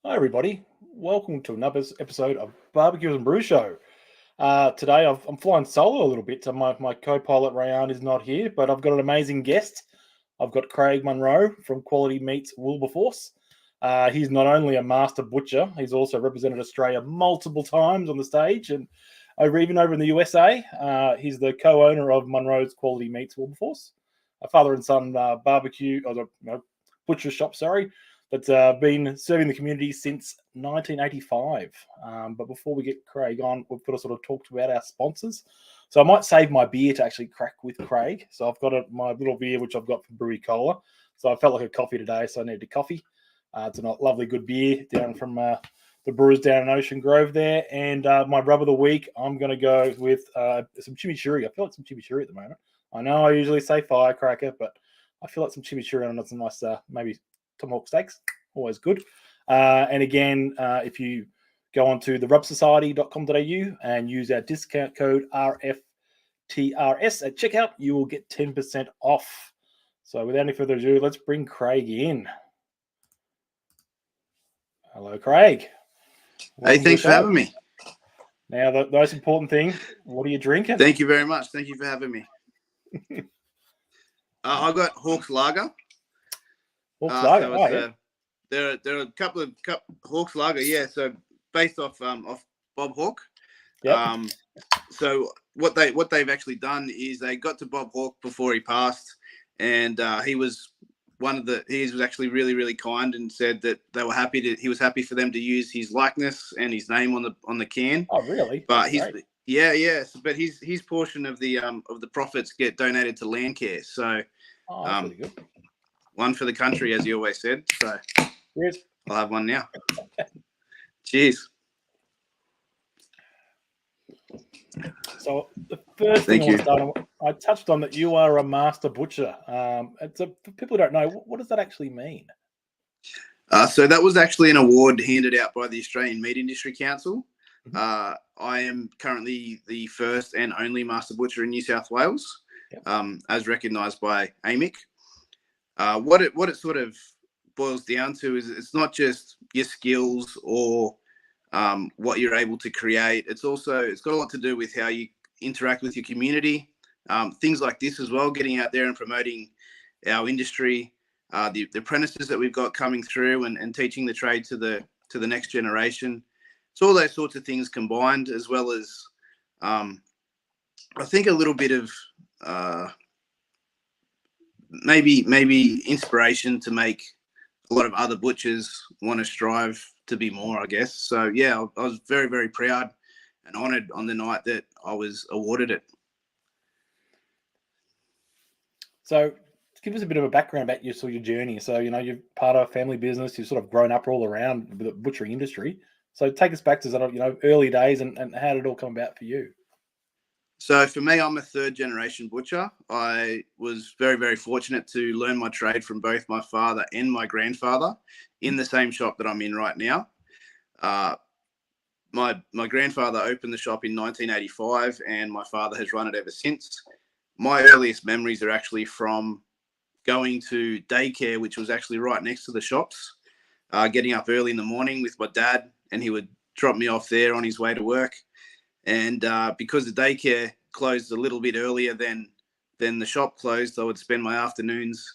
Hi, everybody. Welcome to another episode of Barbecue and Brew Show. Today, I'm flying solo a little bit. So my co-pilot Reyan is not here, but I've got an amazing guest. I've got Craig Munro from Quality Meats Wilberforce. He's not only a master butcher, he's also represented Australia multiple times on the stage and even over in the USA. He's the co-owner of Munro's Quality Meats Wilberforce, a father and son barbecue, or butcher shop, sorry, that's been serving the community since 1985. But before we get Craig on, we've got to sort of talk about our sponsors. So I might save my beer to actually crack with Craig. So I've got my little beer, which I've got from Brewery Cola. So I felt like a coffee today, so I needed a coffee. It's a lovely, good beer down from the Brewers down in Ocean Grove there. And my rub of the week, I'm going to go with some chimichurri. I feel like some chimichurri at the moment. I know I usually say firecracker, but I feel like some chimichurri on some nice, maybe tomahawk steaks, always good. And again, if you go on to therubsociety.com.au and use our discount code RFTRS at checkout, you will get 10% off. So without any further ado, let's bring Craig in. Hello, Craig. Hey, thanks for having me. Now, the most important thing, what are you drinking? Thank you very much. Thank you for having me. I got Hawks Lager. Hawks Lager. So yeah. There are a couple of Hawks Lager, yeah. So based off Bob Hawke. Yep. So what they've actually done is they got to Bob Hawke before he passed, and he was actually really, really kind and said that he was happy for them to use his likeness and his name on the can. Oh, really? But but his portion of the profits get donated to Landcare. So that's really good. One for the country, as you always said. So cheers. I'll have one now. Cheers. So the first thing I touched on that you are a master butcher. For people who don't know, what does that actually mean? So that was actually an award handed out by the Australian Meat Industry Council. Mm-hmm. I am currently the first and only master butcher in New South Wales, as recognised by AMIC. What it sort of boils down to is it's not just your skills or what you're able to create. It's got a lot to do with how you interact with your community. Things like this as well, getting out there and promoting our industry, the apprentices that we've got coming through and teaching the trade to the next generation. It's all those sorts of things combined, as well as I think a little bit of maybe inspiration to make a lot of other butchers want to strive to be more, I guess. So yeah, I was very, very proud and honoured on the night that I was awarded it. So give us a bit of a background about your journey. So, you're part of a family business, you've sort of grown up all around the butchery industry. So take us back to early days and how did it all come about for you? So for me, I'm a third generation butcher. I was very, very fortunate to learn my trade from both my father and my grandfather in the same shop that I'm in right now. My grandfather opened the shop in 1985 and my father has run it ever since. My earliest memories are actually from going to daycare, which was actually right next to the shops, getting up early in the morning with my dad, and he would drop me off there on his way to work. And because the daycare closed a little bit earlier than the shop closed, I would spend my afternoons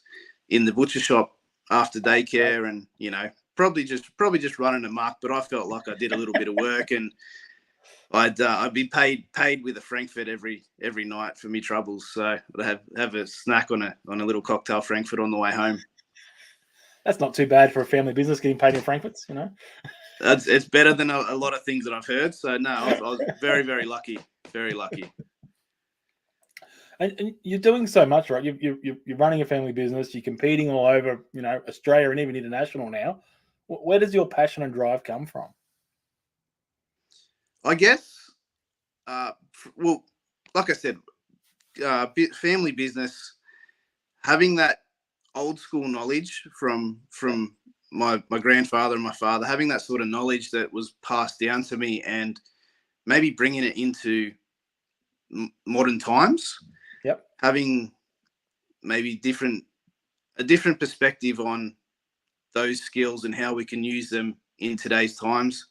in the butcher shop after daycare, and probably just running amok. But I felt like I did a little bit of work, and I'd be paid with a Frankfurt every night for me troubles. So I'd have a snack on a little cocktail Frankfurt on the way home. That's not too bad for a family business, getting paid in Frankfurts, It's better than a lot of things that I've heard. So no, I was very, very lucky. Very lucky. And you're doing so much, right? You're running a family business. You're competing all over, Australia and even international now. Where does your passion and drive come from? I guess, well, like I said, family business, having that old school knowledge from my grandfather and my father, having that sort of knowledge that was passed down to me and maybe bringing it into modern times. Yep. Having maybe a different perspective on those skills and how we can use them in today's times,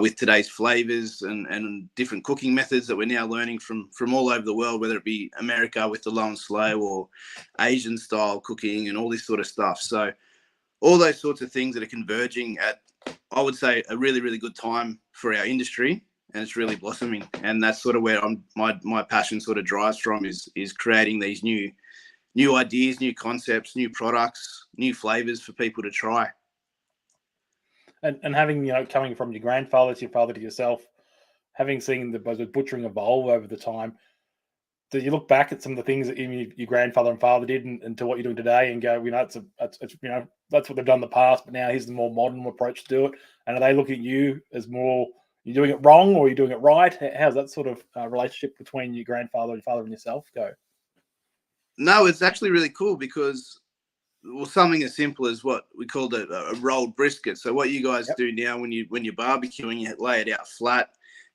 with today's flavors and different cooking methods that we're now learning from all over the world, whether it be America with the low and slow or Asian style cooking and all this sort of stuff. So all those sorts of things that are converging at, I would say, a really, really good time for our industry, and it's really blossoming. And that's sort of where my passion sort of drives from, is creating these new ideas, new concepts, new products, new flavors for people to try. And having, coming from your grandfather to your father to yourself, having seen the butchering evolve over the time, do you look back at some of the things that your grandfather and father did and to what you're doing today and go, it's that's what they've done in the past, but now here's the more modern approach to do it? And are they looking at you as more, you're doing it wrong or you're doing it right? How's that sort of relationship between your grandfather and father and yourself go? No, it's actually really cool because, well, something as simple as what we called a rolled brisket. So what you guys do now when you're barbecuing, you lay it out flat,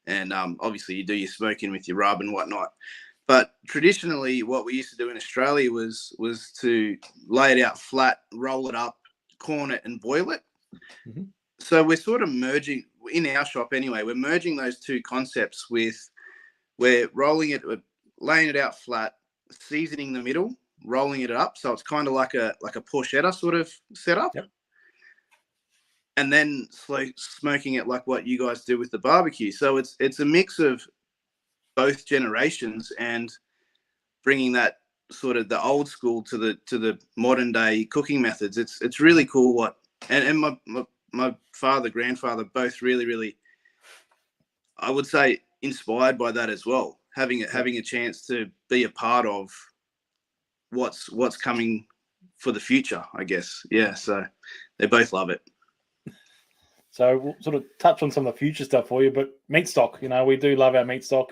and obviously you do your smoking with your rub and whatnot. But traditionally, what we used to do in Australia was to lay it out flat, roll it up, corn it, and boil it. Mm-hmm. So we're sort of merging, in our shop anyway, we're merging those two concepts we're rolling it, laying it out flat, seasoning the middle, rolling it up, so it's kind of like a porchetta sort of setup. Yep. And then smoking it like what you guys do with the barbecue. So it's a mix of both generations and bringing that sort of the old school to the modern day cooking methods. It's really cool and my father, grandfather, both really, I would say, inspired by that as well. Having a chance to be a part of what's coming for the future, I guess. Yeah, so they both love it. So we'll sort of touch on some of the future stuff for you, but Meatstock, we do love our Meatstock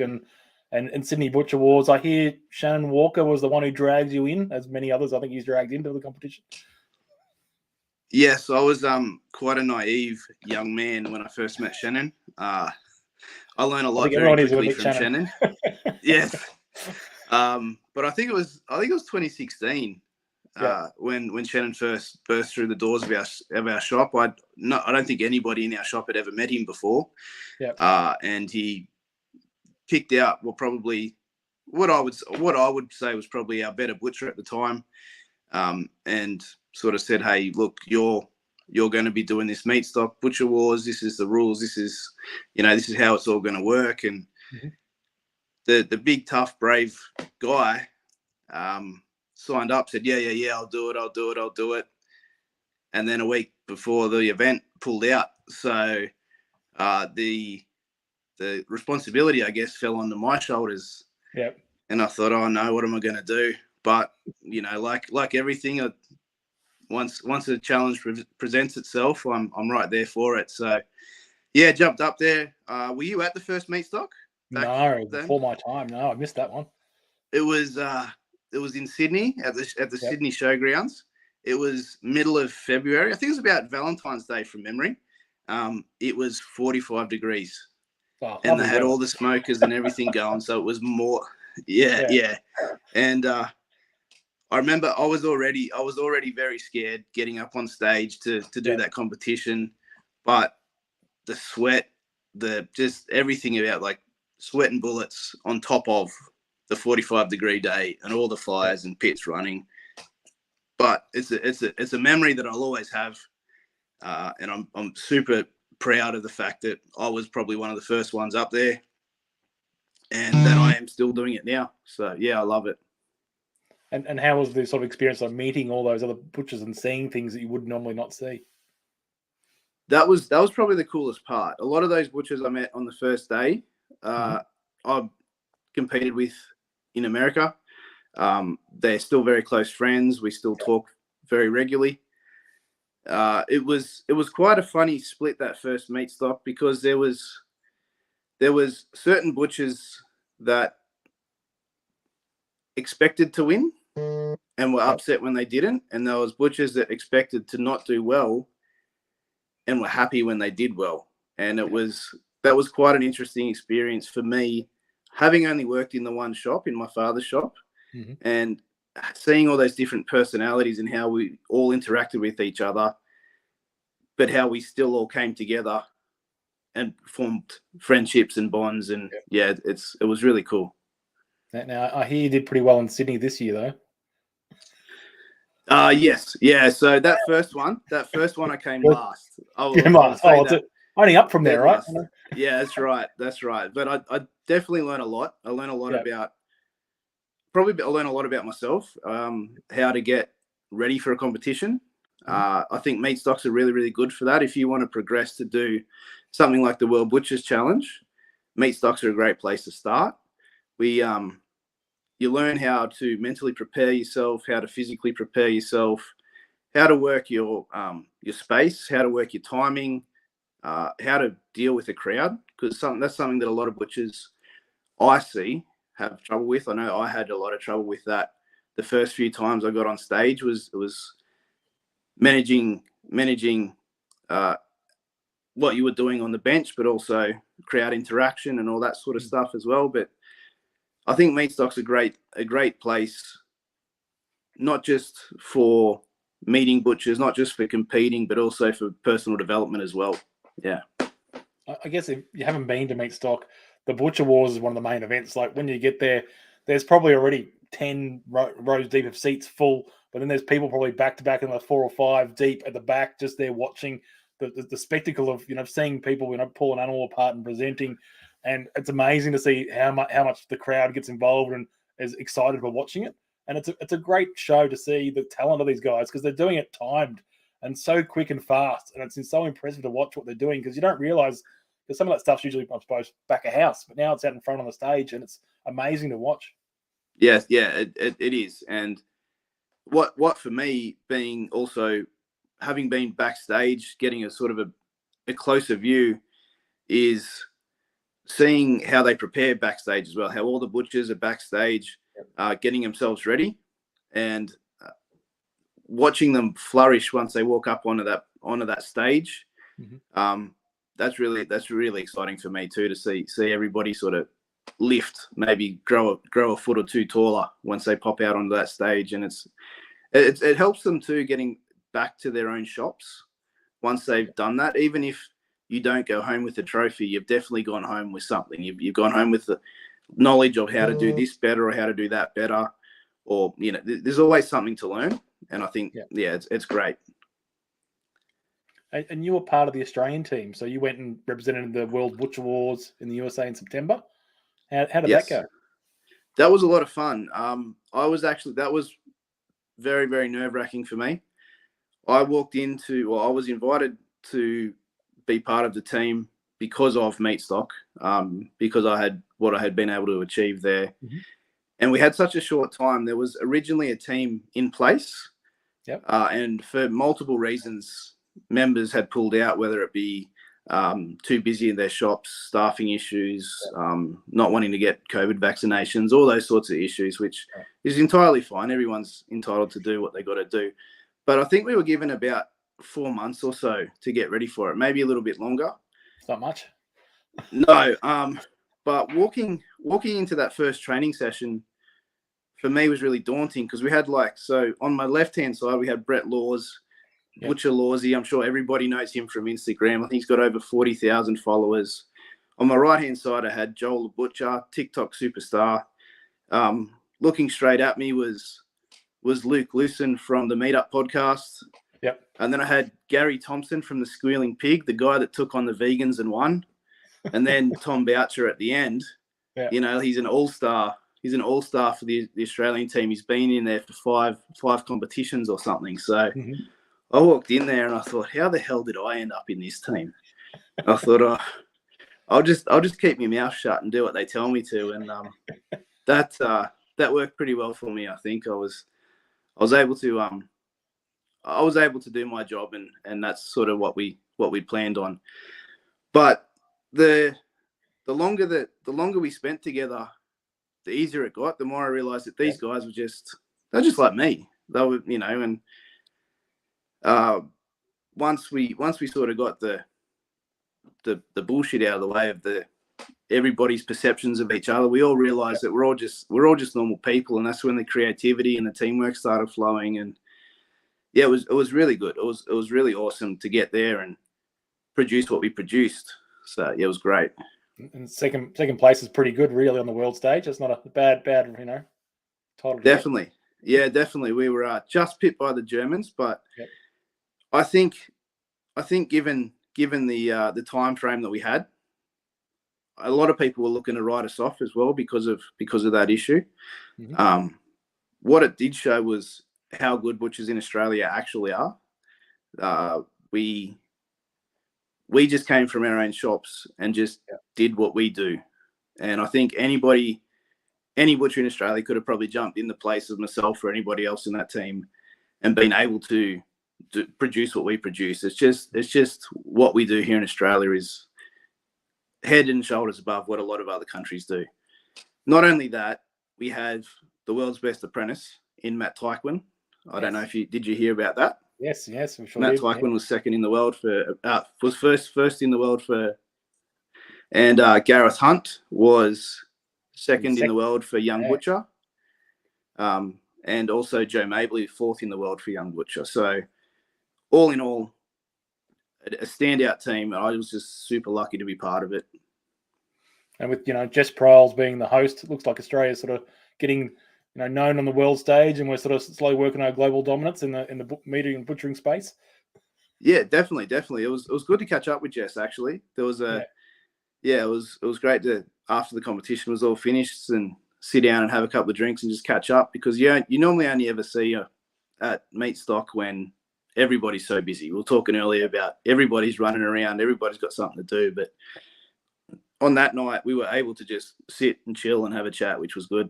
and Sydney Butcher Wars. I hear Shannon Walker was the one who dragged you in, as many others I think he's dragged into the competition. Yes, I was quite a naive young man when I first met Shannon. I learned a lot very quickly from Shannon. Yes. But I think it was 2016 when Shannon first burst through the doors of our shop. I don't think anybody in our shop had ever met him before. And he picked out probably what I would say was probably our better butcher at the time, and sort of said, "Hey, look, you're going to be doing this Meatstock Butcher Wars. This is the rules. This is how it's all going to work." And the big, tough, brave guy signed up, said, yeah, I'll do it. And then a week before the event, pulled out. So the responsibility, I guess, fell onto my shoulders. Yep. And I thought, oh no, what am I going to do? But like everything, once a challenge presents itself, I'm right there for it. So yeah, jumped up there. Were you at the first Meatstock? No, before my time. No, I missed that one. It was in Sydney at the Sydney Showgrounds. It was middle of February. I think it was about Valentine's Day from memory. It was 45 degrees. Oh, and they had all the smokers and everything going. So it was more, yeah. And I remember I was already very scared getting up on stage to do that competition. But the sweat, just everything about like sweating bullets on top of the 45-degree day and all the fires and pits running. But it's a memory that I'll always have. And I'm super proud of the fact that I was probably one of the first ones up there, and that I am still doing it now. So yeah, I love it. And how was the sort of experience of meeting all those other butchers and seeing things that you would normally not see? That was probably the coolest part. A lot of those butchers I met on the first day, I competed with in America. They're still very close friends. We still talk very regularly. It was quite a funny split, that first Meatstock, because there was certain butchers that expected to win and were upset when they didn't, and there was butchers that expected to not do well and were happy when they did well. And that was quite an interesting experience for me, having only worked in the one shop, in my father's shop, and seeing all those different personalities and how we all interacted with each other. but how we still all came together and formed friendships and bonds. And it was really cool. Now, I hear you did pretty well in Sydney this year, though. Yes. Yeah. So that first one I came last. Only up from there, right? Yeah, that's right. That's right. But I definitely learned a lot. I learned a lot about myself, how to get ready for a competition. I think Meatstocks are really, really good for that. If you want to progress to do something like the World Butchers Challenge, Meatstocks are a great place to start. You learn how to mentally prepare yourself, how to physically prepare yourself, how to work your space, how to work your timing, how to deal with a crowd, because that's something that a lot of butchers I see have trouble with. I know I had a lot of trouble with that. The first few times I got on stage was managing what you were doing on the bench, but also crowd interaction and all that sort of stuff as well. But I think Meatstock's a great place, not just for meeting butchers, not just for competing, but also for personal development as well. Yeah. I guess if you haven't been to Meatstock, the Butcher Wars is one of the main events. Like when you get there, there's probably already 10 rows deep of seats full, but then there's people probably back to back in the 4 or 5 deep at the back, just there watching the spectacle of seeing people pull an animal apart and presenting, and it's amazing to see how much the crowd gets involved and is excited for watching it. And it's a great show to see the talent of these guys, because they're doing it timed and so quick and fast, and it's so impressive to watch what they're doing, because you don't realize because some of that stuff's usually, I suppose, back of house, but now it's out in front on the stage, and it's amazing to watch. Yes, it is. And what for me, being also having been backstage, getting a sort of a closer view, is seeing how they prepare backstage as well, how all the butchers are backstage, getting themselves ready, and watching them flourish once they walk up onto that stage. Mm-hmm. That's really exciting for me too, to see everybody sort of lift, maybe grow a foot or two taller once they pop out onto that stage. And it helps them too, getting back to their own shops once they've done that. Even if you don't go home with a trophy, you've definitely gone home with something. You've gone home with the knowledge of how to do this better or how to do that better, or there's always something to learn. And I think it's great. And you were part of the Australian team, so you went and represented the World Butcher Wars in the USA in September. How did that go? That was a lot of fun. That was very, very nerve-wracking for me. I was invited to be part of the team because of Meatstock, because I had been able to achieve there. Mm-hmm. And we had such a short time. There was originally a team in place, and for multiple reasons, members had pulled out, whether it be too busy in their shops, staffing issues, not wanting to get COVID vaccinations, all those sorts of issues, which is entirely fine. Everyone's entitled to do what they got to do. But I think we were given about 4 months or so to get ready for it, maybe a little bit longer. It's not much. No, but walking into that first training session for me was really daunting, because we had on my left-hand side, we had Brett Laws, Butcher Lawsy. I'm sure everybody knows him from Instagram. I think he's got over 40,000 followers. On my right-hand side, I had Joel the Butcher, TikTok superstar. Looking straight at me was Luke Lewson from the Meetup podcast. Yep. And then I had Gary Thompson from the Squealing Pig, the guy that took on the vegans and won. And then Tom Boucher at the end. Yeah. He's an all-star. He's an all-star for the Australian team. He's been in there for five competitions or something. So I walked in there and I thought, how the hell did I end up in this team? I thought, I'll just keep my mouth shut and do what they tell me to. And that worked pretty well for me. I think I was able to do my job, and that's sort of what we planned on. But the longer we spent together, the easier it got. The more I realized that these guys they're just like me. They were, and once we sort of got the bullshit out of the way of everybody's perceptions of each other, we all realized that we're all just normal people, and that's when the creativity and the teamwork started flowing. And yeah, it was really good. It was really awesome to get there and produce what we produced. So yeah, it was great. And second place is pretty good, really, on the world stage. It's not a bad title. Definitely, yeah, definitely. We were just pipped by the Germans, but Yep. I think given the time frame that we had, a lot of people were looking to write us off as well because of that issue. Mm-hmm. What it did show was how good butchers in Australia actually are. We just came from our own shops and just did what we do, and I think any butcher in Australia could have probably jumped in the place of myself or anybody else in that team and been able to produce what we produce. It's just what we do here in Australia is head and shoulders above what a lot of other countries do. Not only that, we have the world's best apprentice in Matt Teichman. I don't know if did you hear about that? Yes, I'm sure. Matt Teichman was second in the world was first in the world for, and Gareth Hunt was second in the world for young butcher, and also Joe Mabley fourth in the world for young butcher. So all in all, a standout team. I was just super lucky to be part of it. And with Jess Pryles being the host, it looks like Australia's sort of getting known on the world stage, and we're sort of slowly working our global dominance in the meat and butchering space. Yeah, definitely. It was good to catch up with Jess. Actually, there was it was great to, after the competition was all finished, and sit down and have a couple of drinks and just catch up, because you normally only ever see her at Meatstock when everybody's so busy. We were talking earlier about everybody's running around, everybody's got something to do, but on that night we were able to just sit and chill and have a chat, which was good.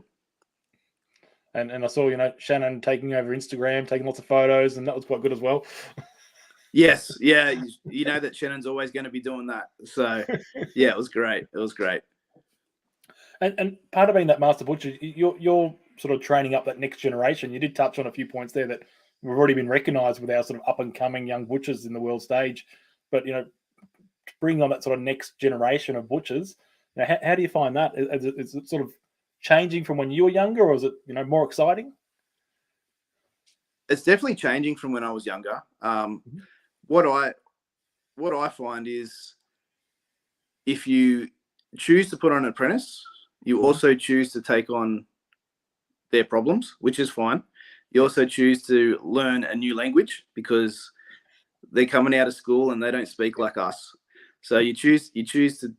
And I saw Shannon taking over Instagram, taking lots of photos, and that was quite good as well. Yes, yeah, that Shannon's always going to be doing that. So yeah, it was great. And part of being that master butcher, you're sort of training up that next generation. You did touch on a few points there that we've already been recognised with our sort of up and coming young butchers in the world stage. But bringing on that sort of next generation of butchers, how do you find that? Is it sort of changing from when you were younger, or is it more exciting? It's definitely changing from when I was younger. What I find is, if you choose to put on an apprentice, you also choose to take on their problems, which is fine. You also choose to learn a new language because they're coming out of school and they don't speak like us. So you choose to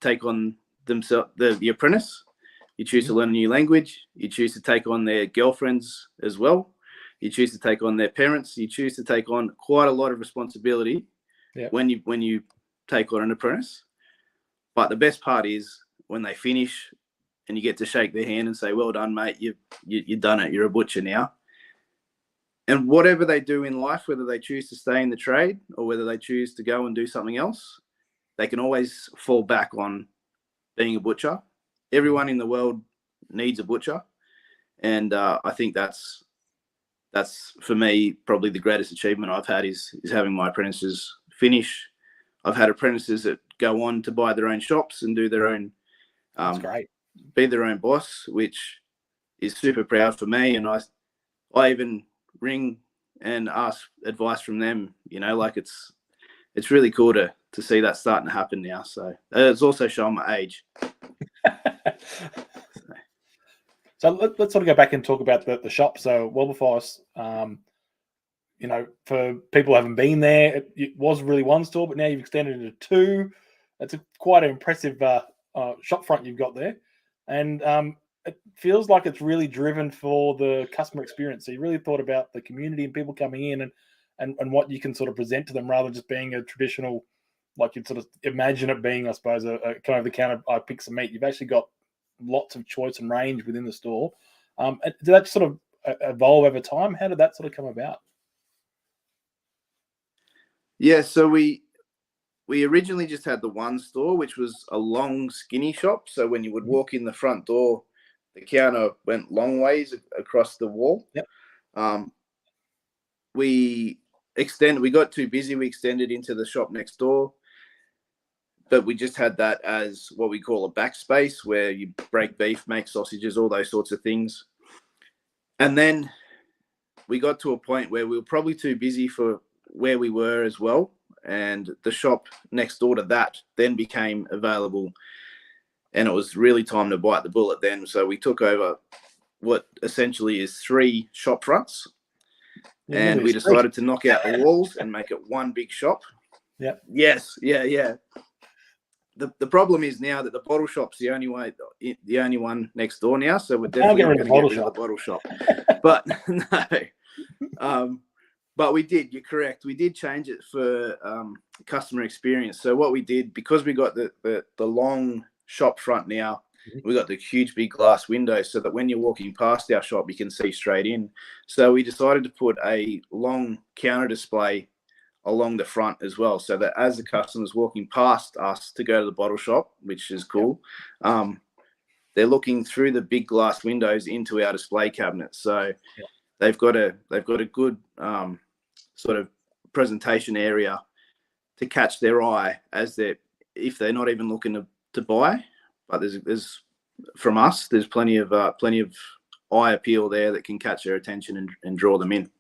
take on the apprentice. You choose to learn a new language. You choose to take on their girlfriends as well. You choose to take on their parents. You choose to take on quite a lot of responsibility when you take on an apprentice. But the best part is when they finish and you get to shake their hand and say, "Well done, mate. You've done it. You're a butcher now." And whatever they do in life, whether they choose to stay in the trade or whether they choose to go and do something else, they can always fall back on being a butcher. Everyone in the world needs a butcher. And I think that's for me probably the greatest achievement I've had is having my apprentices finish. I've had apprentices that go on to buy their own shops and do their own, that's great, be their own boss, which is super proud for me. And I even ring and ask advice from them. It's really cool to see that starting to happen now. So it's also showing my age. So let's sort of go back and talk about the shop. So Wilberforce, for people who haven't been there, it was really one store, but now you've extended it to two. It's quite an impressive shop front you've got there. And it feels like it's really driven for the customer experience. So you really thought about the community and people coming in and what you can sort of present to them, rather than just being a traditional, like you'd sort of imagine it being, I suppose, a kind of the counter, I pick some meat. You've actually got lots of choice and range within the store. Did that sort of evolve over time? How did that sort of come about? Yeah, so we originally just had the one store, which was a long, skinny shop. So when you would walk in the front door, the counter went long ways across the wall. Yep. We got too busy. We extended into the shop next door, but we just had that as what we call a backspace, where you break beef, make sausages, all those sorts of things. And then we got to a point where we were probably too busy for where we were as well. And the shop next door to that then became available. And it was really time to bite the bullet then. So we took over what essentially is 3 shop fronts. And we decided to knock out the walls and make it one big shop. Yeah. Yes. Yeah. The problem is now that the bottle shop's the only one next door now. So we're definitely not going to get rid of the bottle shop. But no. But we did. You're correct. We did change it for customer experience. So what we did, because we got the long shop front now, we got the huge big glass windows so that when you're walking past our shop, you can see straight in. So we decided to put a long counter display along the front as well, so that as the customer's walking past us to go to the bottle shop, which is cool, they're looking through the big glass windows into our display cabinet. So they've got a good sort of presentation area to catch their eye if they're not even looking to buy. But there's from us, there's plenty of eye appeal there that can catch their attention and draw them in.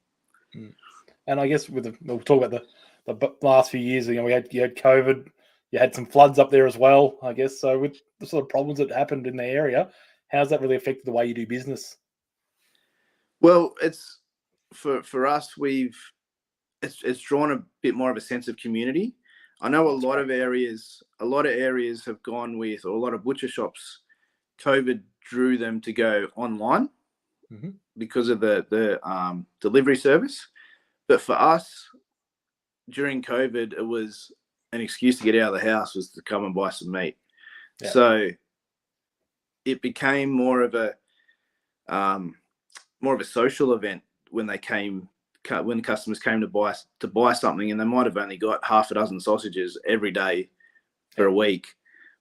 And I guess we'll talk about the last few years. You had COVID, you had some floods up there as well, I guess. So with the sort of problems that happened in the area, how's that really affected the way you do business? Well, it's for us, it's drawn a bit more of a sense of community. I know a lot of areas have gone with, or a lot of butcher shops, COVID drew them to go online because of the delivery service. But for us, during COVID, it was an excuse to get out of the house was to come and buy some meat. Yeah. So it became more of a social event when customers came to buy something, and they might have only got half a dozen sausages every day for a week,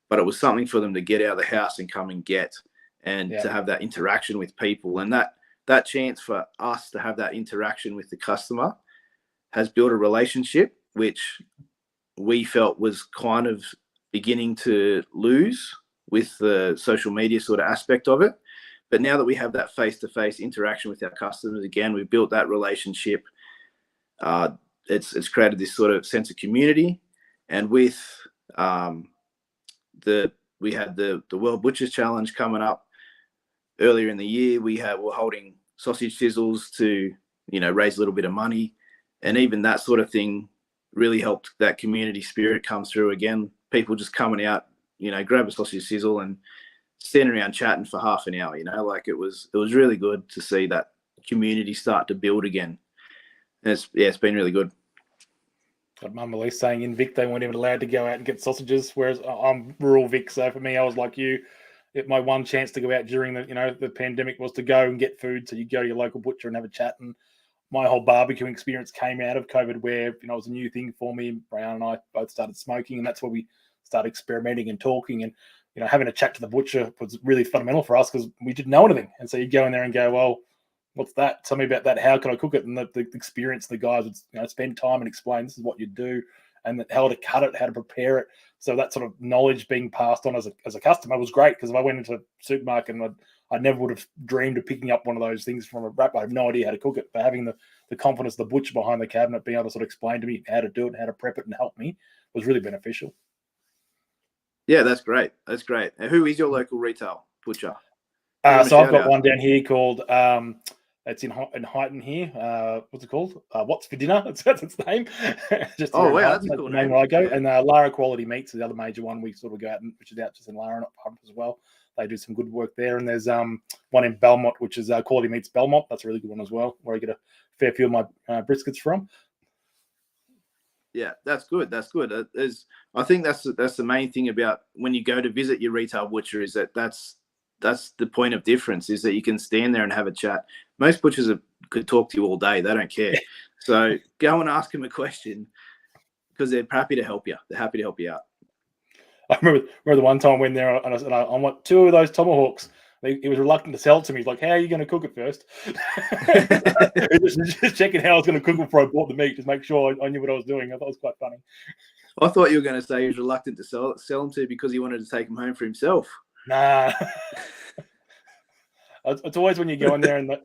but it was something for them to get out of the house and come and get, and to have that interaction with people. And that chance for us to have that interaction with the customer has built a relationship, which we felt was kind of beginning to lose with the social media sort of aspect of it. But now that we have that face-to-face interaction with our customers, again, we've built that relationship. It's created this sort of sense of community. And with we had the World Butchers Challenge coming up earlier in the year. We're holding sausage sizzles to raise a little bit of money, and even that sort of thing really helped that community spirit come through again. People just coming out, grab a sausage sizzle and standing around chatting for half an hour, it was really good to see that community start to build again. And it's been really good. Got Mum Elise saying in Vic they weren't even allowed to go out and get sausages, whereas I'm rural Vic, so for me I was like you. My one chance to go out during the pandemic was to go and get food. So you go to your local butcher and have a chat. And my whole barbecuing experience came out of COVID, where it was a new thing for me. Reyan and I both started smoking, and that's where we started experimenting and talking. And having a chat to the butcher was really fundamental for us because we didn't know anything. And so you go in there and go, well, what's that? Tell me about that. How can I cook it? And the experience, the guys would spend time and explain this is what you do, and how to cut it, how to prepare it. So that sort of knowledge being passed on as a customer was great, because if I went into a supermarket and I never would have dreamed of picking up one of those things from a wrap. I have no idea how to cook it. But having the confidence of the butcher behind the cabinet being able to sort of explain to me how to do it, how to prep it and help me was really beneficial. Yeah, that's great. That's great. And who is your local retail butcher? So I've got one down here called it's in Highton here. What's it called? What's for dinner? That's its name. Just wow, that's a cool name. Where I go. And Lara Quality Meats is the other major one we sort of go out, which is out just in Lara, not Pump as well. They do some good work there. And there's one in Belmont, which is Quality Meats Belmont. That's a really good one as well, where I get a fair few of my briskets from. Yeah, that's good. That's good. I think that's the main thing about when you go to visit your retail butcher, is that's the point of difference, is that you can stand there and have a chat. Most butchers could talk to you all day. They don't care. So go and ask them a question, because they're happy to help you. They're happy to help you out. I remember the one time I went there and I said, I want 2 of those tomahawks. He was reluctant to sell it to me. He's like, how are you going to cook it first? just checking how I was going to cook it before I bought the meat, just make sure I knew what I was doing. I thought it was quite funny. I thought you were going to say he was reluctant to sell them to because he wanted to take them home for himself. Nah. It's always when you go in there and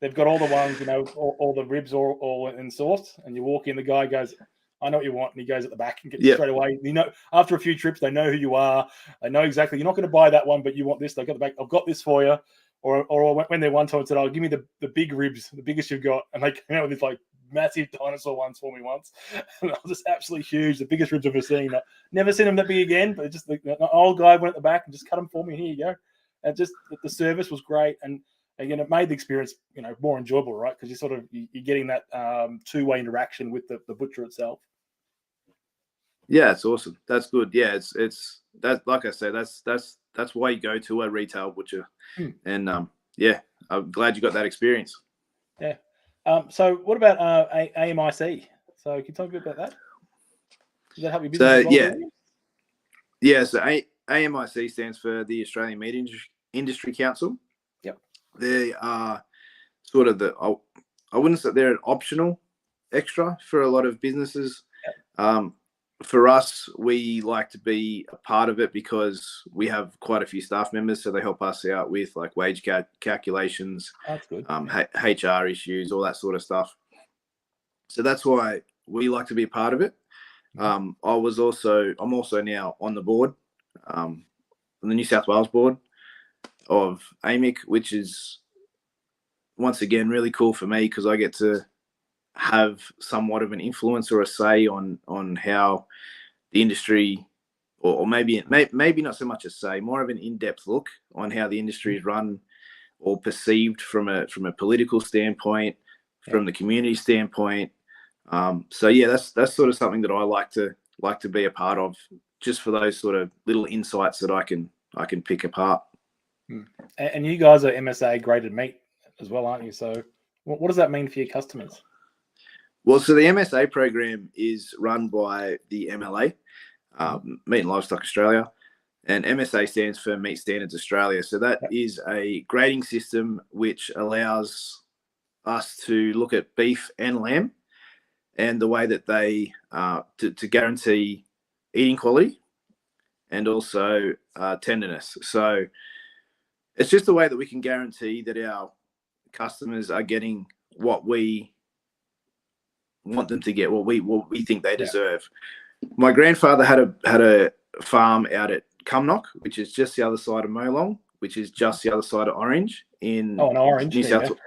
they've got all the ones, all the ribs all in sauce, and you walk in, the guy goes, I know what you want, and he goes at the back and gets straight away. After a few trips, they know who you are. They know exactly, you're not going to buy that one, but you want this. They got the back, I've got this for you. Or when they one time said, give me the big ribs, the biggest you've got. And they came out with these like massive dinosaur ones for me once. And they were just absolutely huge, the biggest ribs I've ever seen. I've never seen them that big again, but just the old guy went at the back and just cut them for me. Here you go. And just the service was great. And again, it made the experience, more enjoyable, right? Because you're getting that two-way interaction with the butcher itself. Yeah, it's awesome. That's good. Yeah, it's that, like I said, that's why you go to a retail butcher. And I'm glad you got that experience. Yeah. So what about AMIC? So can you talk a bit about that? Does that help your business? So AMIC stands for the Australian Meat Industry Council. Yep. They are sort of I wouldn't say they're an optional extra for a lot of businesses. Yep. For us, we like to be a part of it because we have quite a few staff members, so they help us out with like wage calculations, that's good. HR issues, all that sort of stuff. So that's why we like to be a part of it. I'm also now on the board, on the New South Wales board of AMIC, which is once again really cool for me because I get to have somewhat of an influence or a say on how the industry, or maybe not so much a say, more of an in-depth look on how the industry is run or perceived from a political standpoint, from the community standpoint. That's sort of something that I like to be a part of, just for those sort of little insights that I can pick apart. And you guys are MSA graded meat as well, aren't you? So what does that mean for your customers? Well, so the MSA program is run by the MLA, Meat and Livestock Australia, and MSA stands for Meat Standards Australia. So that is a grading system which allows us to look at beef and lamb and the way that they to guarantee eating quality and also tenderness. So it's just a way that we can guarantee that our customers are getting what we want them to get, what we think they deserve. My grandfather had a farm out at Cumnock, which is just the other side of Molong, which is just the other side of Orange in Orange, New South Wales.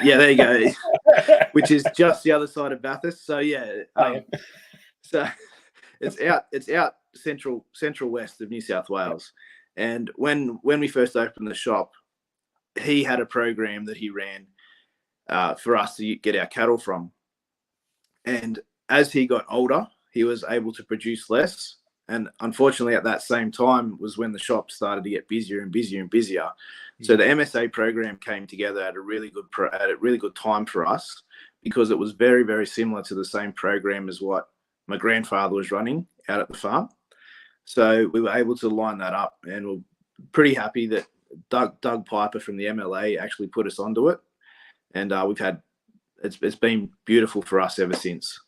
Yeah, there you go. Which is just the other side of Bathurst. So so it's out central west of New South Wales. And when we first opened the shop, he had a program that he ran for us to get our cattle from. And as he got older, he was able to produce less. And unfortunately, at that same time was when the shop started to get busier and busier and busier. So the MSA program came together at a really good time for us, because it was very, very similar to the same program as what my grandfather was running out at the farm. So we were able to line that up, and we're pretty happy that Doug Piper from the MLA actually put us onto it. And it's been beautiful for us ever since.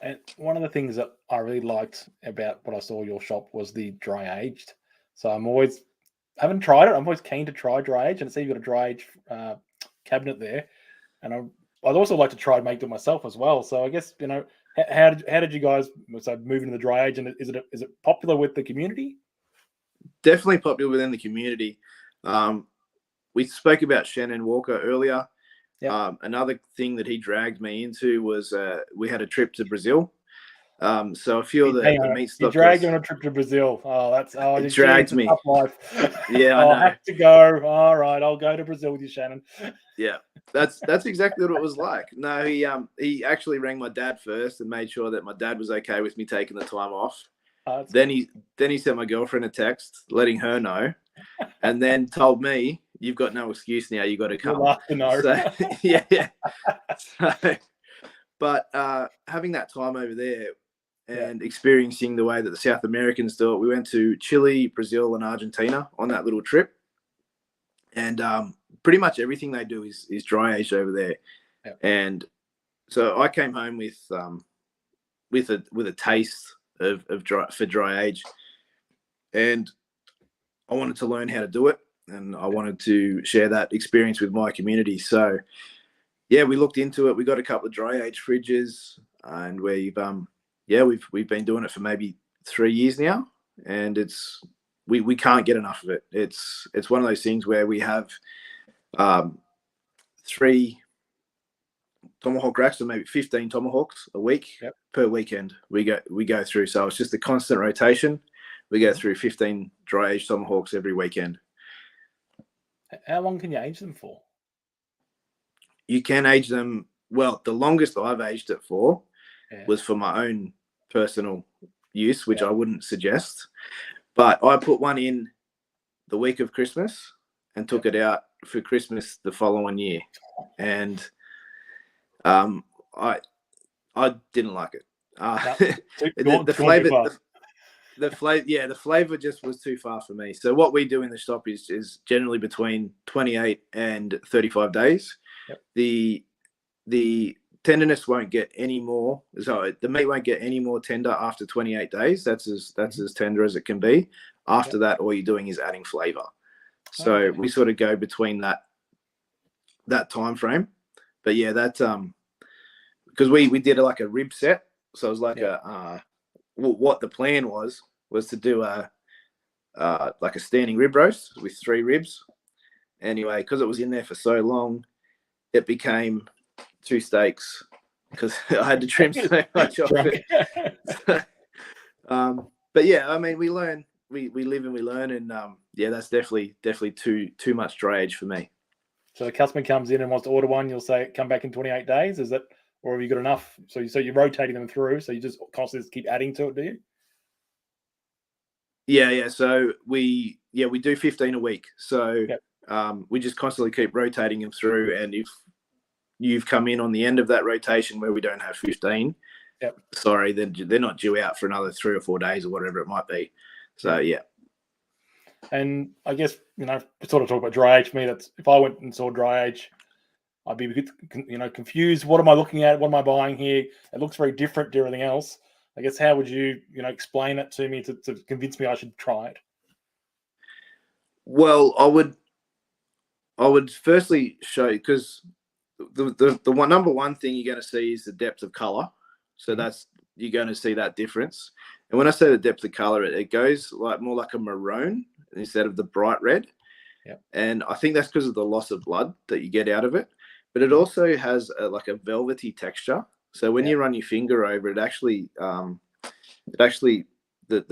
And one of the things that I really liked about what I saw your shop was the dry aged. So I haven't tried it. I'm always keen to try dry age, and I see you've got a dry age cabinet there. And I'd also like to try and make it myself as well. So I guess, how did you guys move into the dry age, and is it popular with the community? Definitely popular within the community. We spoke about Shannon Walker earlier. Yep. Another thing that he dragged me into was we had a trip to Brazil. So a few of the Meatstock. You dragged you on a trip to Brazil. It dragged me. Tough life. Yeah, I know. I have to go. All right, I'll go to Brazil with you, Shannon. Yeah, that's exactly what it was like. No, he actually rang my dad first and made sure that my dad was okay with me taking the time off. Then he sent my girlfriend a text letting her know, and then told me, "You've got no excuse now. You got to come." So, yeah. But having that time over there and experiencing the way that the South Americans do it, we went to Chile, Brazil, and Argentina on that little trip, and pretty much everything they do is dry aged over there. Yep. And so I came home with a taste of dry age, and I wanted to learn how to do it. and I wanted to share that experience with my community. So yeah, we looked into it. We got a couple of dry age fridges, and we've been doing it for maybe 3 years now, and we can't get enough of it. It's one of those things where we have 3 tomahawk racks, or maybe 15 tomahawks a week. Yep. Per weekend. We go through. So it's just a constant rotation. We go through 15 dry aged tomahawks every weekend. How long can you age them for? You can age them. Well, the longest I've aged it for was for my own personal use, which I wouldn't suggest. But I put one in the week of Christmas and took it out for Christmas the following year, and I didn't like it. The flavor just was too far for me. So what we do in the shop is generally between 28 and 35 days. Yep. The tenderness won't get any more. So the meat won't get any more tender after 28 days. That's as tender as it can be. After that, all you're doing is adding flavor. So we sort of go between that time frame. But yeah, that because we did like a rib set. So it was like what the plan was to do like a standing rib roast with 3 ribs. Anyway, because it was in there for so long, it became 2 steaks because I had to trim so much off it. But yeah, I mean, we learn, we live and we learn, and that's definitely too much dry age for me. So the customer comes in and wants to order one, you'll say come back in 28 days. Is it, or have you got enough? So you're rotating them through. So you just constantly keep adding to it, do you? Yeah. So we do 15 a week. So we just constantly keep rotating them through. And if you've come in on the end of that rotation where we don't have 15, sorry, then they're not due out for another 3 or 4 days or whatever it might be. So yeah. And I guess, sort of talk about dry age for me. That's, if I went and saw dry age, I'd be a bit, confused. What am I looking at? What am I buying here? It looks very different to everything else. I guess, how would you, explain it to me to convince me I should try it? Well, I would firstly show you, because the number one thing you're going to see is the depth of color. So you're going to see that difference. And when I say the depth of color, it goes more like a maroon instead of the bright red. Yep. And I think that's because of the loss of blood that you get out of it. But it also has like a velvety texture. So when you run your finger over it, actually, the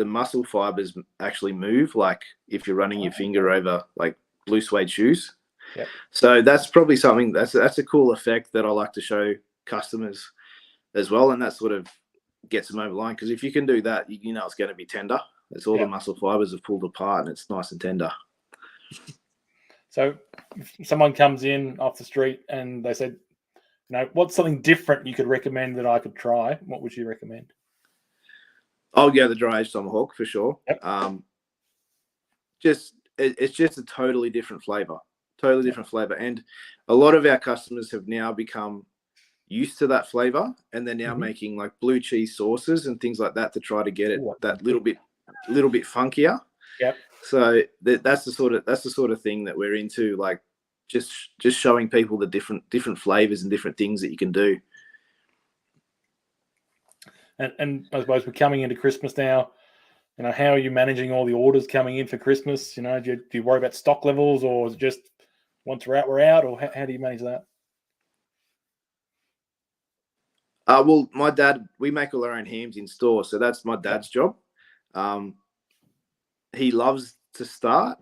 muscle fibers actually move, like if you're running your finger over like blue suede shoes. Yep. So that's probably something that's a cool effect that I like to show customers as well, and that sort of gets them over the line, because if you can do that, it's going to be tender. It's all the muscle fibers have pulled apart, and it's nice and tender. So if someone comes in off the street and they said, what's something different you could recommend that I could try? What would you recommend? I'll go the dry aged tomahawk for sure. Yep. It's just a totally different flavor. And a lot of our customers have now become used to that flavor, and they're now making like blue cheese sauces and things like that to try to get it that little bit funkier. Yep. So that's the sort of thing that we're into, like just showing people the different flavors and different things that you can do. And I suppose we're coming into Christmas now. How are you managing all the orders coming in for Christmas? Do you worry about stock levels, or is it just once we're out, or how do you manage that? Well, my dad, we make all our own hams in store, so that's my dad's job. He loves to start,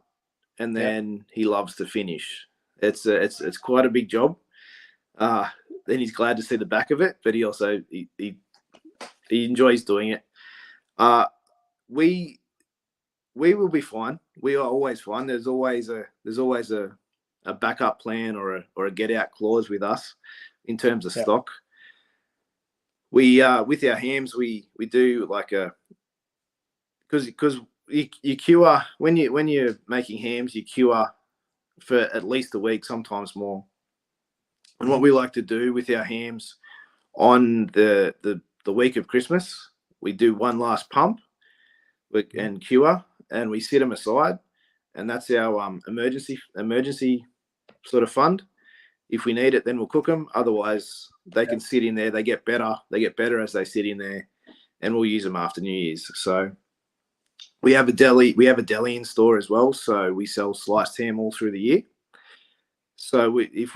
and then he loves to finish. It's quite a big job. Then he's glad to see the back of it, but he also he enjoys doing it. We will be fine. We are always fine. There's always a backup plan or a get out clause with us in terms of stock. We with our hams, we do like because you cure when you're making hams, you cure for at least a week, sometimes more. And what we like to do with our hams on the week of Christmas, we do one last pump and cure, and we sit them aside, and that's our emergency sort of fund. If we need it, then we'll cook them. Otherwise, they can sit in there. They get better. They get better as they sit in there, and we'll use them after New Year's. So we have a deli. We have a deli in store as well. So we sell sliced ham all through the year. So if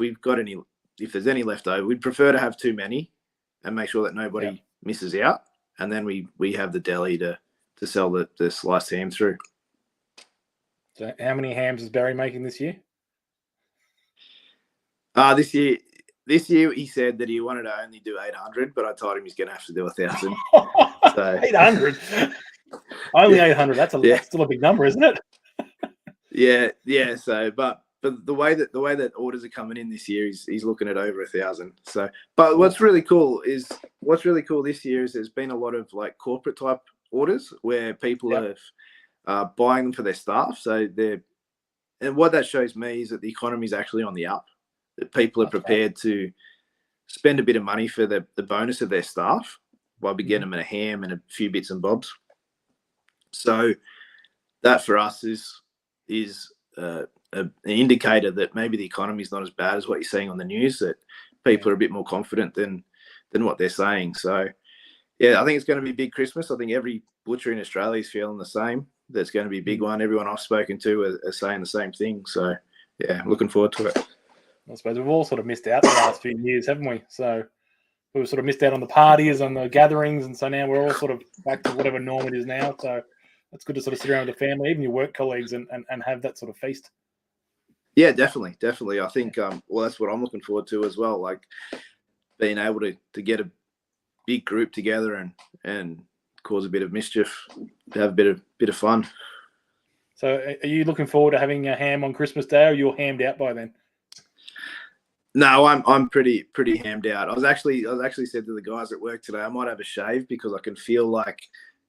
there's any left over, we'd prefer to have too many and make sure that nobody misses out. And then we have the deli to sell the sliced ham through. So how many hams is Barry making this year? This year he said that he wanted to only do 800, but I told him he's going to have to do 1,000. So 800, only 800. That's still a big number, isn't it? Yeah. So, but the way that orders are coming in this year, he's looking at over 1,000. So, but what's really cool this year is there's been a lot of like corporate type orders where people are buying them for their staff. So and what that shows me is that the economy is actually on the up. That people are prepared to spend a bit of money for the bonus of their staff by getting them a ham and a few bits and bobs. So that for us is an indicator that maybe the economy is not as bad as what you're seeing on the news, that people are a bit more confident than what they're saying. So, yeah, I think it's going to be a big Christmas. I think every butcher in Australia is feeling the same. That's going to be a big one. Everyone I've spoken to are saying the same thing. So, yeah, looking forward to it. I suppose we've all sort of missed out the last few years, haven't we? So we've sort of missed out on the parties and the gatherings, and so now we're all sort of back to whatever norm it is now. So it's good to sort of sit around with the family, even your work colleagues, and have that sort of feast. Yeah, definitely. I think that's what I'm looking forward to as well. Like being able to get a big group together and cause a bit of mischief, have a bit of fun. So are you looking forward to having a ham on Christmas Day, or you're hammed out by then? No, I'm pretty hammed out. I was actually said to the guys at work today, I might have a shave because I can feel like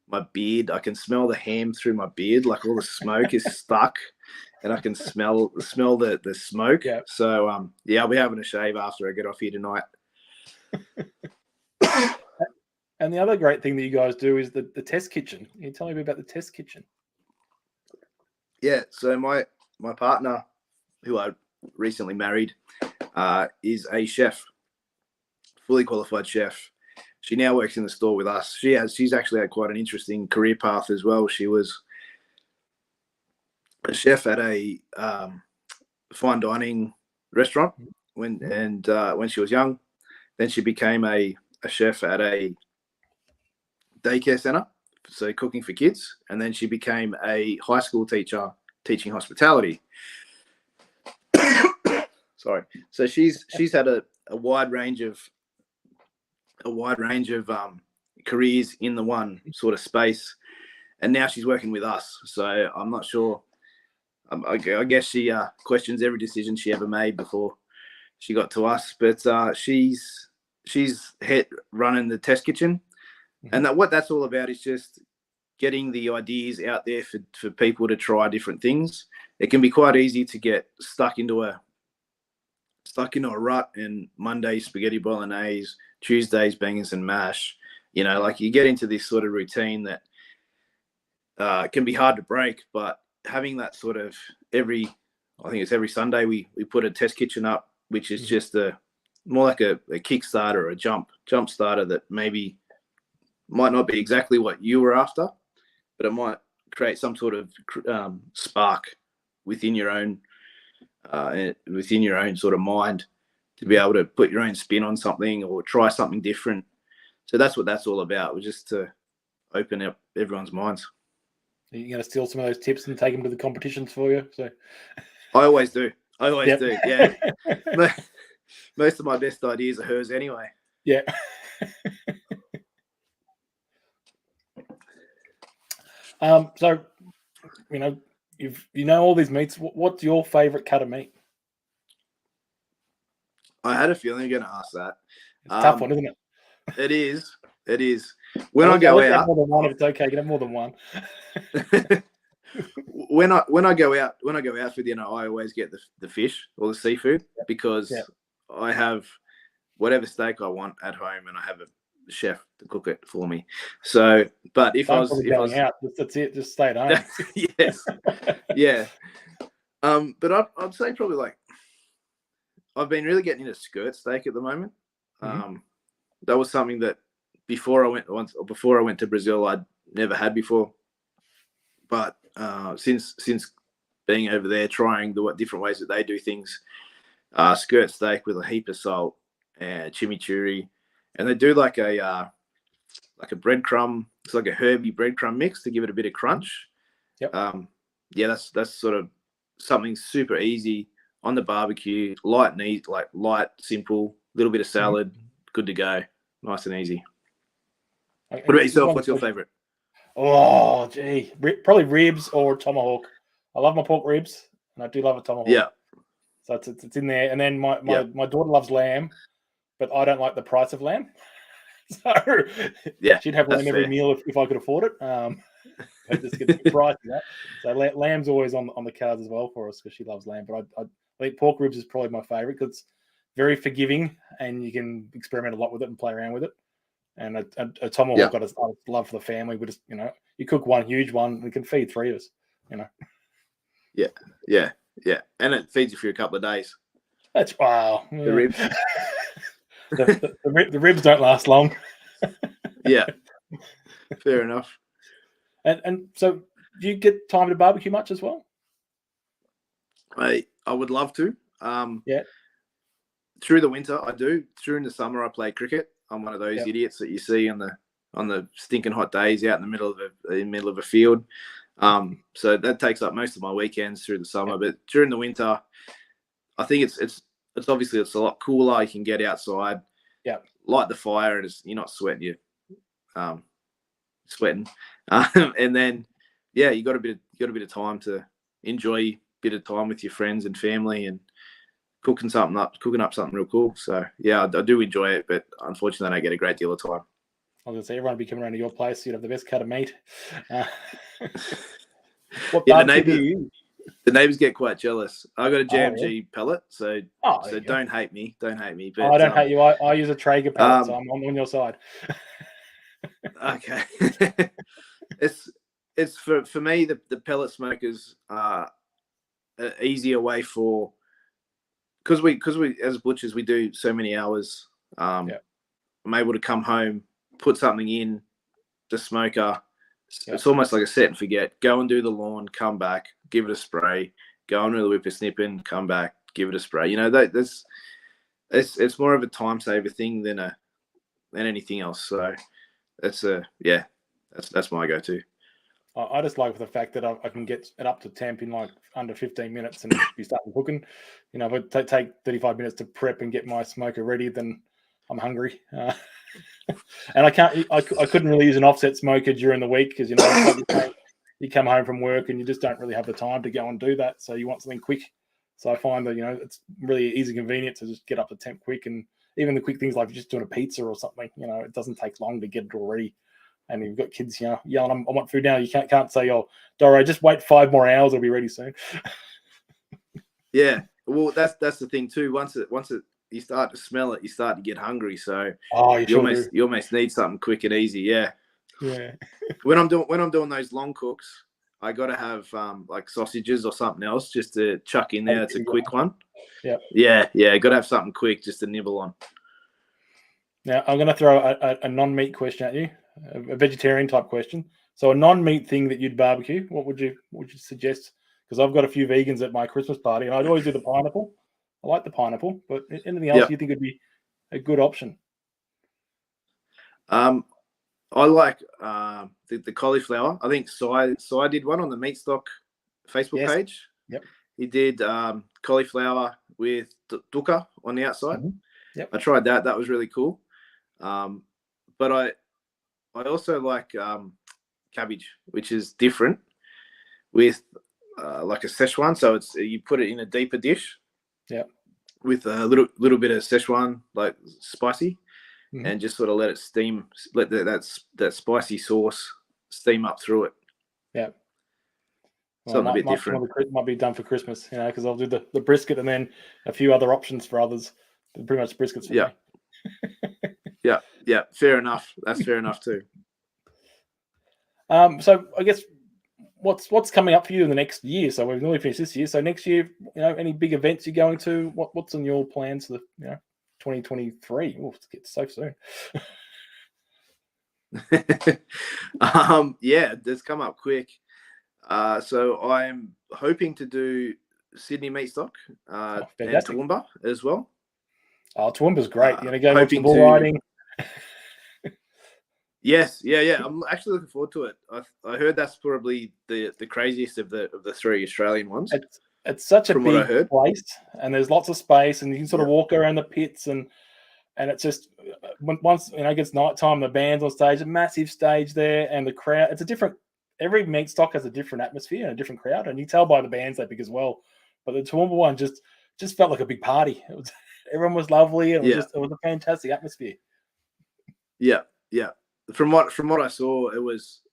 my beard. I can smell the ham through my beard, like all the smoke is stuck, and I can smell the smoke. Yeah. So I'll be having a shave after I get off here tonight. And the other great thing that you guys do is the test kitchen. Can you tell me a bit about the test kitchen? Yeah. So my partner, who I recently married, is a chef, fully qualified chef. She now works in the store with us. She's actually had quite an interesting career path as well. She was a chef at a fine dining restaurant when she was young. Then she became a chef at a daycare center, so cooking for kids. And then she became a high school teacher teaching hospitality. Sorry. So she's had a wide range of careers in the one sort of space, and now she's working with us. So I'm not sure. I guess she questions every decision she ever made before she got to us. But she's running the test kitchen, and what that's all about is just getting the ideas out there for people to try different things. It can be quite easy to get stuck into a rut, and Monday spaghetti bolognese, Tuesdays bangers and mash. You know, like you get into this sort of routine that can be hard to break. But having that sort of every Sunday we put a test kitchen up, which is just more like a Kickstarter or a jump starter that maybe might not be exactly what you were after, but it might create some sort of spark within your own sort of mind to be able to put your own spin on something or try something different. So that's what that's all about, was just to open up everyone's minds. Are you going to steal some of those tips and take them to the competitions for you? So I always do. Yeah. Most of my best ideas are hers anyway. Yeah. So, you know all these meats. What's your favourite cut of meat? I had a feeling you're going to ask that. It's a tough one, isn't it? It is. When I go out, more than one if it's okay. You can have more than one. when I go out for dinner, I always get the fish or the seafood because I have whatever steak I want at home, and I have chef to cook it for me. So, but if I was out, that's it. Just stay at home. Yes, yeah. But I'd say probably like I've been really getting into skirt steak at the moment. That was something that before I went to Brazil, I'd never had before. But since being over there, trying the different ways that they do things, skirt steak with a heap of salt and chimichurri, and they do like a breadcrumb. It's like a herby breadcrumb mix to give it a bit of crunch. Yep. Yeah, that's sort of something super easy on the barbecue, light and easy, like light, simple, little bit of salad, good to go, nice and easy. What about yourself? What's your favorite? Oh, gee, probably ribs or tomahawk. I love my pork ribs, and I do love a tomahawk. Yeah. So it's in there. And then my daughter loves lamb, but I don't like the price of lamb. So yeah, she'd have lamb every meal if I could afford it. It just gets a bit pricey, that. So lamb's always on the cards as well for us because she loves lamb. But I think pork ribs is probably my favorite because it's very forgiving and you can experiment a lot with it and play around with it. And a tomahawk, I just love for the family. We just, you cook one huge one, we can feed three of us, Yeah. And it feeds you for a couple of days. That's wow. Yeah. The ribs. the ribs don't last long. Yeah. Fair enough. And so do you get time to barbecue much as well? I would love to. Yeah. Through the winter, I do. During the summer, I play cricket. I'm one of those idiots that you see on the stinking hot days out in the middle of a field. So that takes up most of my weekends through the summer. But during the winter, I think it's obviously it's a lot cooler. You can get outside, light the fire, and you're not sweating. You're sweating, and then you got a bit of time to enjoy a bit of time with your friends and family and cooking up something real cool. So I do enjoy it, but unfortunately I don't get a great deal of time. I was going to say, everyone would be coming around to your place. You'd have the best cut of meat. What the neighbors get quite jealous. I got a JMG pellet, so don't hate me. Don't hate me. But I don't hate you. I use a Traeger pellet, so I'm on your side. Okay. It's for me the pellet smokers are an easier way for because we as butchers we do so many hours. I'm able to come home, put something in the smoker. It's almost like a set and forget. Go and do the lawn, come back, give it a spray. Go and do the whippersnipping, come back, give it a spray. It's more of a time saver thing than anything else. So that's my go-to. I just like the fact that I can get it up to temp in like under 15 minutes and be starting cooking. If I take 35 minutes to prep and get my smoker ready, then I'm hungry. And I couldn't really use an offset smoker during the week because, you come home from work and you just don't really have the time to go and do that. So you want something quick. So I find that, it's really easy, convenient to just get up to temp quick. And even the quick things like just doing a pizza or something, it doesn't take long to get it all ready. And you've got kids, yelling, I want food now. You can't say, Doro, just wait 5 more hours. It'll be ready soon. Yeah. Well, that's the thing too. Once you start to smell it, you start to get hungry. So you almost need something quick and easy. Yeah. Yeah. When I'm doing those long cooks, I got to have like sausages or something else just to chuck in there. It's a quick one. Yeah. Got to have something quick just to nibble on. Now I'm going to throw a non-meat question at you, a vegetarian type question. So a non-meat thing that you'd barbecue, what would you suggest? Because I've got a few vegans at my Christmas party, and I'd always do the pineapple. I like the pineapple, but anything else you think would be a good option? I like the cauliflower. I think Si did one on the Meatstock Facebook page. Yep. He did cauliflower with dukkha on the outside. Mm-hmm. Yep. I tried that. That was really cool. But I also like cabbage, which is different with like a Szechuan. So you put it in a deeper dish. Yeah. With a little bit of Szechuan, like spicy. Mm-hmm. And just sort of let it steam, let that spicy sauce steam up through it. Yeah. Something a bit different. Might be done for Christmas, because I'll do the brisket and then a few other options for others. Pretty much briskets for me. Yeah, fair enough. That's fair enough too. So I guess what's coming up for you in the next year? So we've nearly finished this year. So next year, any big events you're going to? What's on your plans for the 2023? Oh, it's so soon. Yeah, that's come up quick. So I'm hoping to do Sydney Meatstock and Toowoomba as well. Oh, Toowoomba's great. You're going to go watch the bull riding. Yes, yeah. I'm actually looking forward to it. I heard that's probably the craziest of the three Australian ones. It's such a big place, and there's lots of space, and you can sort of walk around the pits, and it's just once it gets nighttime, the band's on stage, a massive stage there, and the crowd. It's a different. Every Meatstock has a different atmosphere and a different crowd, and you tell by the bands they pick as well. But the Toowoomba one just felt like a big party. Everyone was lovely. It was a fantastic atmosphere. Yeah. From what I saw,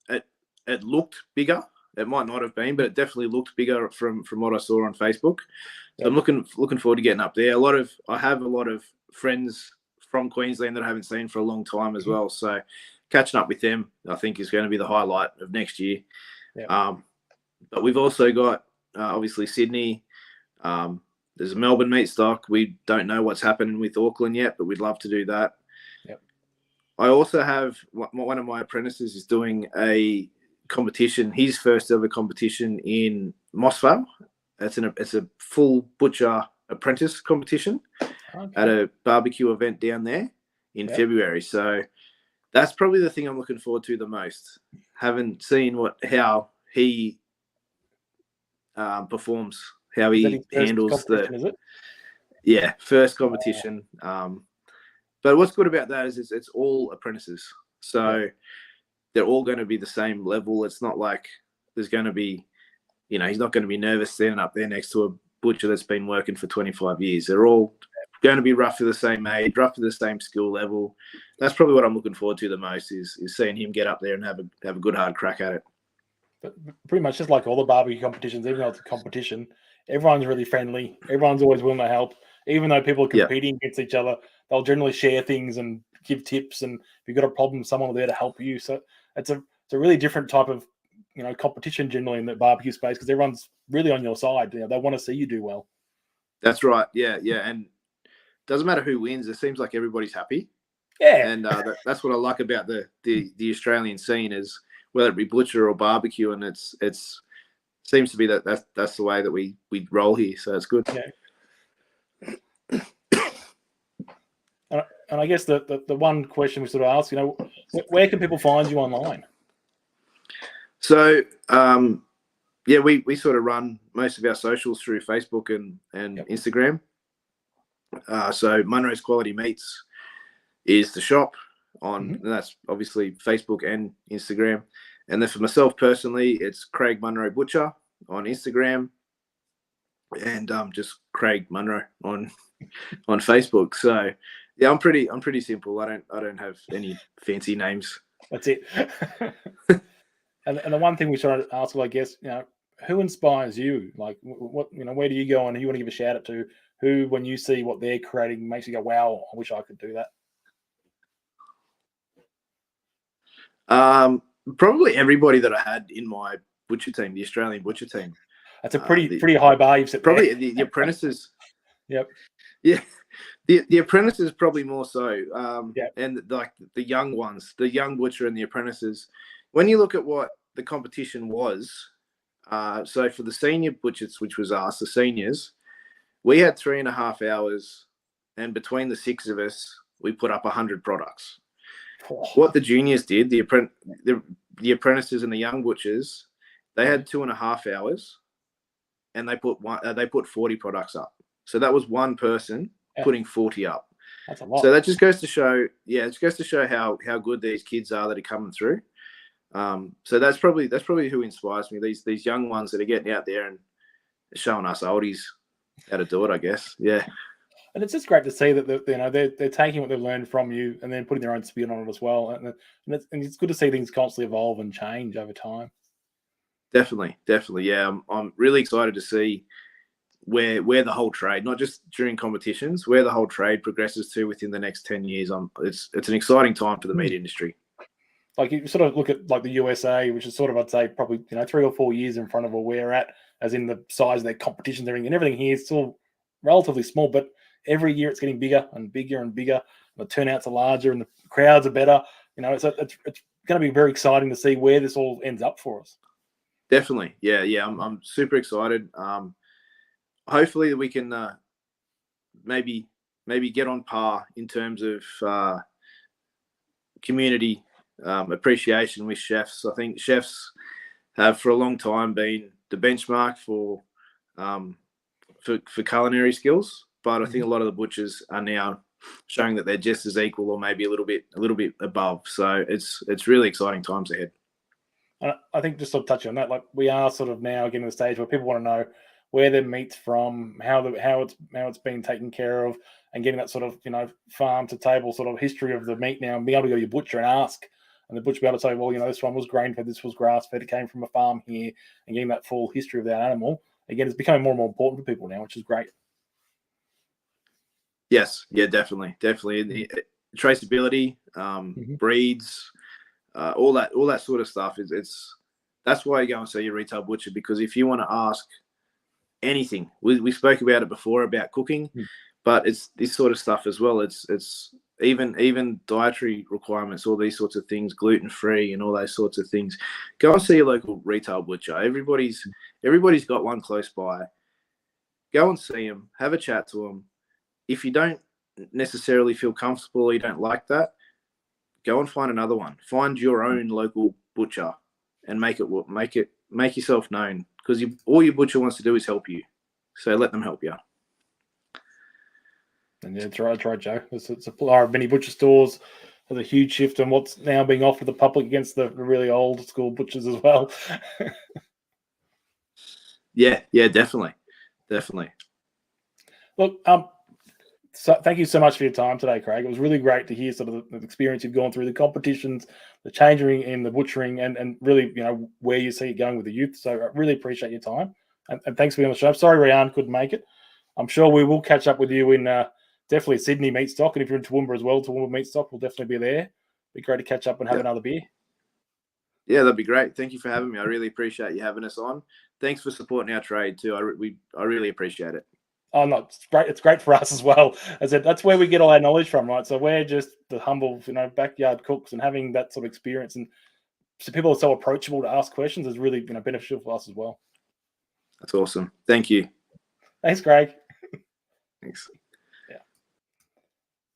it looked bigger. It might not have been, but it definitely looked bigger from what I saw on Facebook. So I'm looking forward to getting up there. I have a lot of friends from Queensland that I haven't seen for a long time as well. So catching up with them, I think, is going to be the highlight of next year. Yeah. But we've also got obviously Sydney. There's a Melbourne Meatstock. We don't know what's happening with Auckland yet, but we'd love to do that. Yep. I also have one of my apprentices is doing a competition, his first ever competition in Mossvale. It's a full butcher apprentice competition at a barbecue event down there in February. So that's probably the thing I'm looking forward to the most. Haven't seen how he performs, how he handles first competition. But what's good about that is it's all apprentices. So they're all going to be the same level. It's not like there's going to be, he's not going to be nervous standing up there next to a butcher that's been working for 25 years. They're all going to be roughly the same age, roughly the same skill level. That's probably what I'm looking forward to the most is seeing him get up there and have a good hard crack at it. But pretty much just like all the barbecue competitions, even though it's a competition, everyone's really friendly. Everyone's always willing to help. Even though people are competing against each other, they'll generally share things and give tips. And if you've got a problem, someone will be there to help you. So it's a really different type of competition generally in the barbecue space because everyone's really on your side. They want to see you do well. That's right. Yeah, and it doesn't matter who wins. It seems like everybody's happy. Yeah, and that's what I like about the Australian scene is whether it be butcher or barbecue, and it's seems to be that's the way that we roll here. So it's good. Yeah. And I guess the one question we sort of ask, where can people find you online? So, we sort of run most of our socials through Facebook and Instagram. So Munro's Quality Meats is the shop and that's obviously Facebook and Instagram. And then for myself personally, it's Craig Munro Butcher on Instagram and just Craig Munro on Facebook. So yeah, I'm pretty simple. I don't have any fancy names. That's it. and the one thing we should ask, I guess, who inspires you? Like, what where do you go and who you want to give a shout out to? Who, when you see what they're creating, makes you go, "Wow, I wish I could do that." Probably everybody that I had in my butcher team, the Australian butcher team. That's a pretty high bar you've set. Probably the apprentices. Yep. Yeah. The apprentices probably more so, and like the young ones, the young butcher and the apprentices. When you look at what the competition was, so for the senior butchers, which was us, the seniors, we had 3.5 hours, and between the 6 of us, we put up 100 products. Oh. What the juniors did, the apprentices and the young butchers, they had 2.5 hours, and they put 40 products up. So that was one person putting 40 up. That's a lot. So that just goes to show, how good these kids are that are coming through. So that's probably who inspires me. These young ones that are getting out there and showing us oldies how to do it, I guess. Yeah. And it's just great to see that they're taking what they've learned from you and then putting their own spin on it as well. And it's good to see things constantly evolve and change over time. Definitely, yeah. I'm really excited to see where the whole trade, not just during competitions, where the whole trade progresses to within the next 10 years. It's an exciting time for the meat industry. Like you sort of look at like the USA, which is sort of, I'd say, probably 3 or 4 years in front of where we're at, as in the size of their competitions, and everything here is still relatively small, but every year it's getting bigger and bigger and bigger. And the turnouts are larger and the crowds are better. So it's going to be very exciting to see where this all ends up for us. Definitely, yeah. I'm super excited. Hopefully we can maybe get on par in terms of community appreciation with chefs. I think chefs have for a long time been the benchmark for culinary skills, but I think a lot of the butchers are now showing that they're just as equal, or maybe a little bit above. So it's really exciting times ahead. I think just sort of touching on that, like we are sort of now getting to the stage where people want to know where their meat's from, how it's been taken care of, and getting that sort of farm to table sort of history of the meat now, and being able to go to your butcher and ask, and the butcher be able to say, well, this one was grain fed, this was grass fed, it came from a farm here, and getting that full history of that animal. Again, it's becoming more and more important for people now, which is great. Yes, yeah, definitely. The traceability, breeds, all that sort of stuff that's why you go and see your retail butcher, because if you want to ask anything, we spoke about it before about cooking, but it's this sort of stuff as well. It's even dietary requirements, all these sorts of things, gluten-free and all those sorts of things. Go and see your local retail butcher. Everybody's got one close by. Go and see them, have a chat to them. If you don't necessarily feel comfortable or you don't like that, go and find another one. Find your own local butcher and make yourself known, because all your butcher wants to do is help you. So let them help you. And yeah, that's right, Joe. It's a many butcher stores. There's a huge shift in what's now being offered to the public against the really old school butchers as well. Yeah, definitely. Look, so thank you so much for your time today, Craig. It was really great to hear sort of the experience you've gone through, the competitions, the changing in the butchering, and really, where you see it going with the youth. So I really appreciate your time. And thanks for being on the show. I'm sorry Reyan couldn't make it. I'm sure we will catch up with you in definitely Sydney Meatstock. And if you're in Toowoomba as well, Toowoomba Meatstock will definitely be there. It'd be great to catch up and have another beer. Yeah, that'd be great. Thank you for having me. I really appreciate you having us on. Thanks for supporting our trade too. I really appreciate it. Oh, no, it's great. It's great for us as well. As I said, that's where we get all our knowledge from, right? So we're just the humble, backyard cooks, and having that sort of experience, and so people are so approachable to ask questions is really, beneficial for us as well. That's awesome. Thank you. Thanks, Craig. Thanks. Yeah.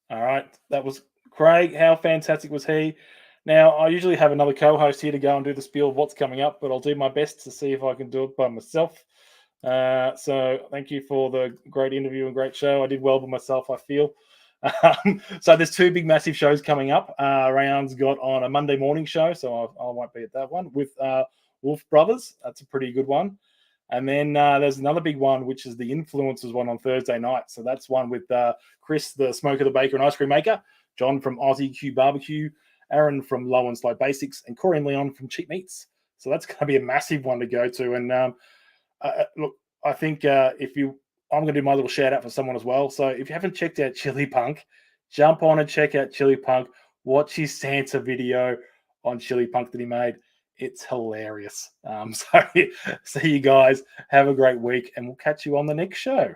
All right. That was Craig. How fantastic was he? Now, I usually have another co-host here to go and do the spiel of what's coming up, but I'll do my best to see if I can do it by myself. So thank you for the great interview and great show. I did well by myself, I feel. So there's 2 big massive shows coming up. Reyan's got on a Monday morning show, so I won't be at that one, with Wolf Brothers. That's a pretty good one. And then there's another big one, which is the Influencers one on Thursday night. So that's one with Chris, the smoker, the baker, and ice cream maker, John from Aussie Q Barbecue, Aaron from Low and Slow Basics, and Corey and Leon from Cheap Meats. So that's going to be a massive one to go to. And look, I think I'm going to do my little shout out for someone as well. So if you haven't checked out Chili Punk, jump on and check out Chili Punk. Watch his Santa video on Chili Punk that he made. It's hilarious. So see you guys. Have a great week, and we'll catch you on the next show.